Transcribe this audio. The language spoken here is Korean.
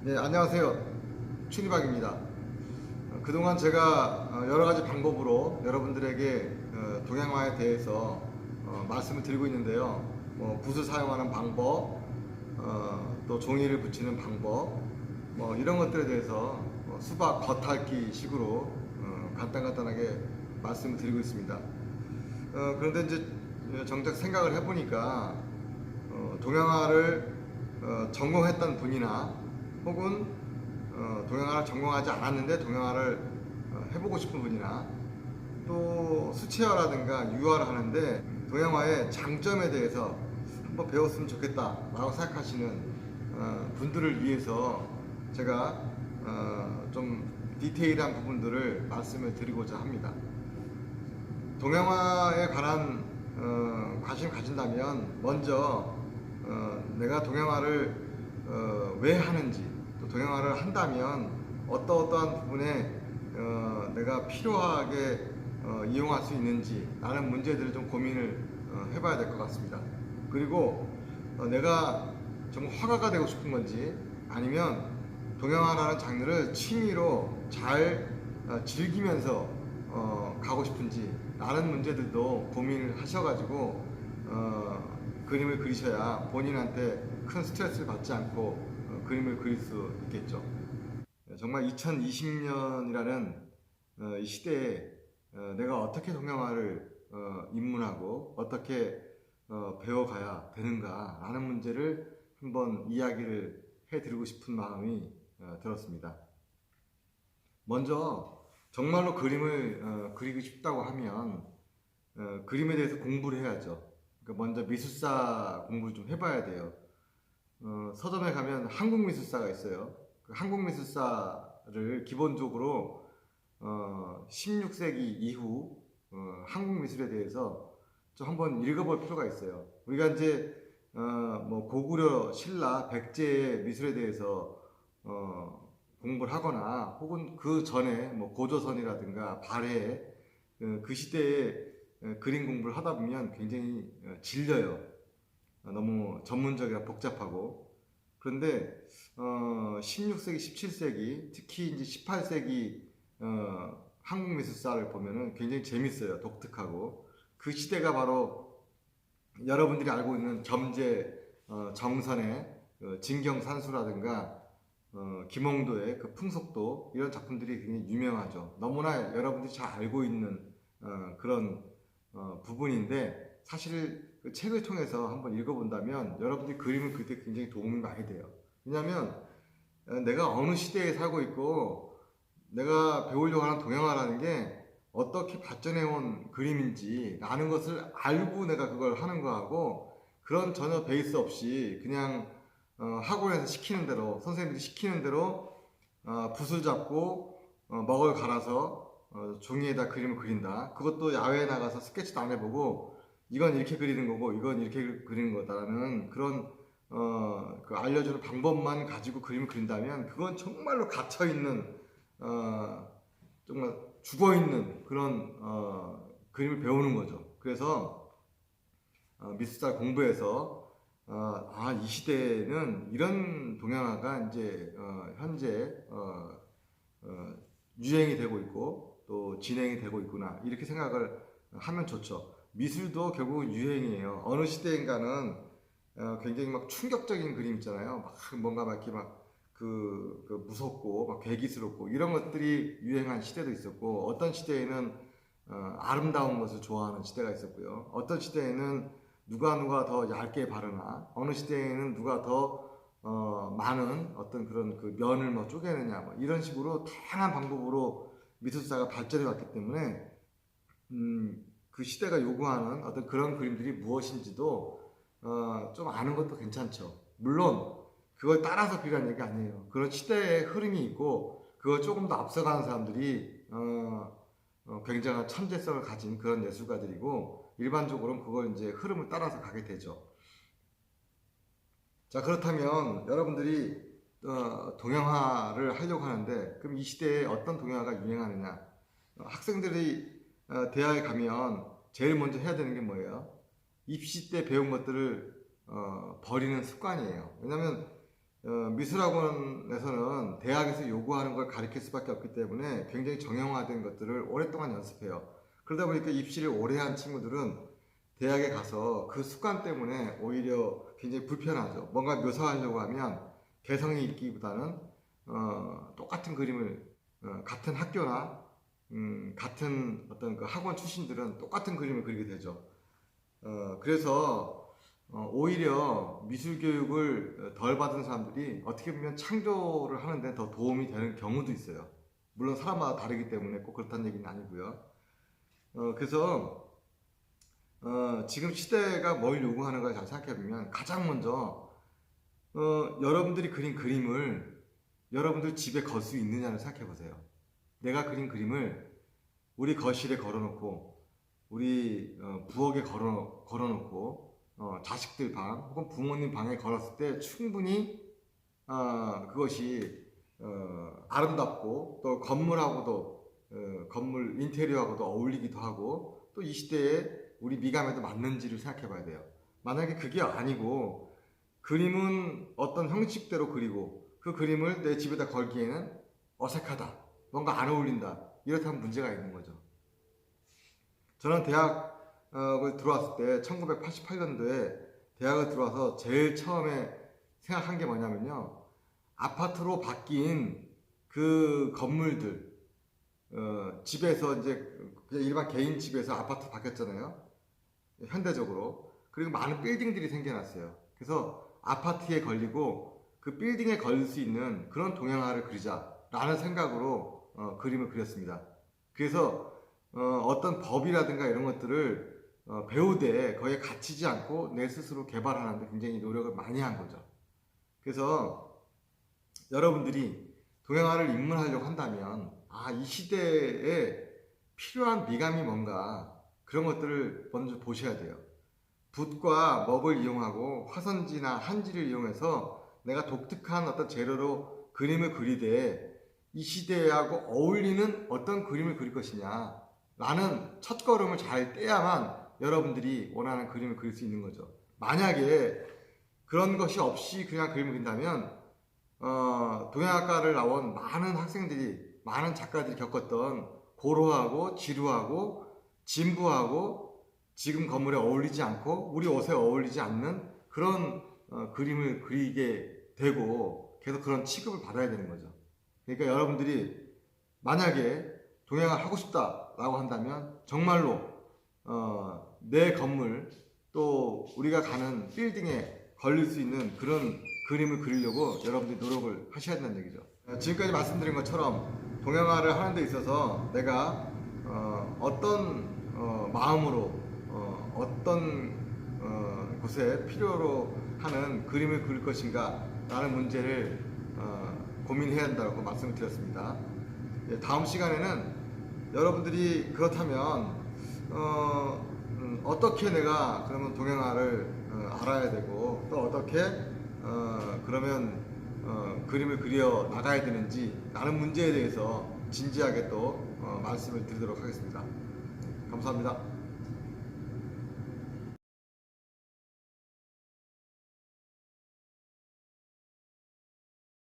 네, 안녕하세요. 추리박입니다. 그동안 제가 여러 가지 방법으로 여러분들에게 동양화에 대해서 말씀을 드리고 있는데요. 붓을 사용하는 방법, 또 종이를 붙이는 방법, 이런 것들에 대해서 수박 겉핥기 식으로 간단하게 말씀을 드리고 있습니다. 그런데 이제 정작 생각을 해보니까 동양화를 전공했던 분이나 혹은 동양화를 전공하지 않았는데 동양화를 해보고 싶은 분이나 또 수채화라든가 유화를 하는데 동양화의 장점에 대해서 한번 배웠으면 좋겠다 라고 생각하시는 분들을 위해서 제가 좀 디테일한 부분들을 말씀을 드리고자 합니다. 동양화에 관한 관심 가진다면 먼저 내가 동양화를 왜 하는지, 또 동양화를 한다면 어떠한 부분에 내가 필요하게 이용할 수 있는지 라는 문제들을 좀 고민을 해봐야 될 것 같습니다. 그리고 내가 정말 화가가 되고 싶은 건지, 아니면 동양화라는 장르를 취미로 잘 즐기면서 가고 싶은지 라는 문제들도 고민을 하셔가지고 그림을 그리셔야 본인한테 큰 스트레스를 받지 않고 그림을 그릴 수 있겠죠. 정말 2020년이라는 이 시대에 내가 어떻게 동양화를 입문하고 어떻게 배워가야 되는가 라는 문제를 한번 이야기를 해드리고 싶은 마음이 들었습니다. 먼저 정말로 그림을 그리고 싶다고 하면 그림에 대해서 공부를 해야죠. 그러니까 먼저 미술사 공부를 좀 해봐야 돼요. 서점에 가면 한국미술사가 있어요. 그 한국미술사를 기본적으로 16세기 이후 한국미술에 대해서 좀 한번 읽어볼 필요가 있어요. 우리가 이제 고구려, 신라, 백제의 미술에 대해서 공부를 하거나 혹은 그 전에 고조선이라든가 발해 그 시대에 그림 공부를 하다 보면 굉장히 질려요. 너무 전문적이라 복잡하고. 그런데 16세기, 17세기, 특히 이제 18세기 한국 미술사를 보면은 굉장히 재밌어요. 독특하고. 그 시대가 바로 여러분들이 알고 있는 겸재, 정선의 진경산수라든가 김홍도의 그 풍속도, 이런 작품들이 굉장히 유명하죠. 너무나 여러분들이 잘 알고 있는 그런 부분인데, 사실 그 책을 통해서 한번 읽어본다면 여러분들이 그림을 그릴 때 굉장히 도움이 많이 돼요. 왜냐하면 내가 어느 시대에 살고 있고 내가 배우려고 하는 동양화라는 게 어떻게 발전해온 그림인지 라는 것을 알고 내가 그걸 하는 거하고, 그런 전혀 베이스 없이 그냥 학원에서 시키는 대로, 선생님들이 시키는 대로 붓을 잡고 먹을 갈아서 종이에다 그림을 그린다. 그것도 야외에 나가서 스케치도 안 해보고 이건 이렇게 그리는 거고 이건 이렇게 그리는 거다라는 그런 그 알려주는 방법만 가지고 그림을 그린다면 그건 정말로 갇혀있는 정말 죽어있는 그런 그림을 배우는 거죠. 그래서 미술사 공부해서 이 시대에는 이런 동양화가 이제 현재 유행이 되고 있고 또 진행이 되고 있구나, 이렇게 생각을 하면 좋죠. 미술도 결국은 유행이에요. 어느 시대인가는 굉장히 막 충격적인 그림 있잖아요. 막 뭔가 막 이렇게 그 무섭고 막 괴기스럽고 이런 것들이 유행한 시대도 있었고, 어떤 시대에는 아름다운 것을 좋아하는 시대가 있었고요. 어떤 시대에는 누가 더 얇게 바르나, 어느 시대에는 누가 더 많은 어떤 그런 그 면을 쪼개느냐, 이런 식으로 다양한 방법으로 미술사가 발전해 왔기 때문에 그 시대가 요구하는 어떤 그런 그림들이 무엇인지도 좀 아는 것도 괜찮죠. 물론 그걸 따라서 그리라는 얘기 아니에요. 그런 시대의 흐름이 있고 그걸 조금 더 앞서가는 사람들이 굉장한 천재성을 가진 그런 예술가들이고, 일반적으로는 그걸 이제 흐름을 따라서 가게 되죠. 자, 그렇다면 여러분들이 동양화를 하려고 하는데, 그럼 이 시대에 어떤 동양화가 유행하느냐? 학생들이 대학에 가면 제일 먼저 해야 되는 게 뭐예요? 입시 때 배운 것들을 버리는 습관이에요. 왜냐하면 미술학원에서는 대학에서 요구하는 걸 가르칠 수밖에 없기 때문에 굉장히 정형화된 것들을 오랫동안 연습해요. 그러다 보니까 입시를 오래 한 친구들은 대학에 가서 그 습관 때문에 오히려 굉장히 불편하죠. 뭔가 묘사하려고 하면 개성이 있기보다는 똑같은 그림을 같은 학교나 같은 어떤 그 학원 출신들은 똑같은 그림을 그리게 되죠. 그래서 오히려 미술 교육을 덜 받은 사람들이 어떻게 보면 창조를 하는데 더 도움이 되는 경우도 있어요. 물론 사람마다 다르기 때문에 꼭 그렇다는 얘기는 아니고요. 그래서 지금 시대가 뭘 요구하는가 잘 생각해보면 가장 먼저 여러분들이 그린 그림을 여러분들 집에 걸 수 있느냐를 생각해보세요. 내가 그린 그림을 우리 거실에 걸어놓고 우리 부엌에 걸어놓고 자식들 방 혹은 부모님 방에 걸었을 때 충분히 그것이 아름답고 또 건물하고도 건물 인테리어하고도 어울리기도 하고 또 이 시대에 우리 미감에도 맞는지를 생각해 봐야 돼요. 만약에 그게 아니고 그림은 어떤 형식대로 그리고 그 그림을 내 집에다 걸기에는 어색하다, 뭔가 안 어울린다, 이렇다면 문제가 있는 거죠. 저는 대학을 들어왔을 때 1988년도에 대학을 들어와서 제일 처음에 생각한 게 뭐냐면요, 아파트로 바뀐 그 건물들, 집에서 이제 그냥 일반 개인 집에서 아파트 바뀌었잖아요, 현대적으로. 그리고 많은 빌딩들이 생겨났어요. 그래서 아파트에 걸리고 그 빌딩에 걸릴 수 있는 그런 동양화를 그리자라는 생각으로 그림을 그렸습니다. 그래서 어떤 법이라든가 이런 것들을 배우되 거기에 갇히지 않고 내 스스로 개발하는데 굉장히 노력을 많이 한 거죠. 그래서 여러분들이 동양화를 입문하려고 한다면 이 시대에 필요한 미감이 뭔가 그런 것들을 먼저 보셔야 돼요. 붓과 먹을 이용하고 화선지나 한지를 이용해서 내가 독특한 어떤 재료로 그림을 그리되 이 시대하고 어울리는 어떤 그림을 그릴 것이냐 라는 첫걸음을 잘 떼야만 여러분들이 원하는 그림을 그릴 수 있는 거죠. 만약에 그런 것이 없이 그냥 그림을 그린다면 동양학과를 나온 많은 학생들이, 많은 작가들이 겪었던 고루하고 지루하고 진부하고 지금 건물에 어울리지 않고 우리 옷에 어울리지 않는 그런 그림을 그리게 되고 계속 그런 취급을 받아야 되는 거죠. 그러니까 여러분들이 만약에 동양을 하고 싶다라고 한다면 정말로 내 건물 또 우리가 가는 빌딩에 걸릴 수 있는 그런 그림을 그리려고 여러분들이 노력을 하셔야 된다는 얘기죠. 지금까지 말씀드린 것처럼 동양화를 하는 데 있어서 내가 어떤 마음으로 어떤 곳에 필요로 하는 그림을 그릴 것인가 라는 문제를 고민해야 한다고 말씀을 드렸습니다. 다음 시간에는 여러분들이 그렇다면 어떻게 내가 그러면 동양화를 알아야 되고 또 어떻게 그러면 그림을 그려 나가야 되는지 라는 문제에 대해서 진지하게 또 말씀을 드리도록 하겠습니다. 감사합니다.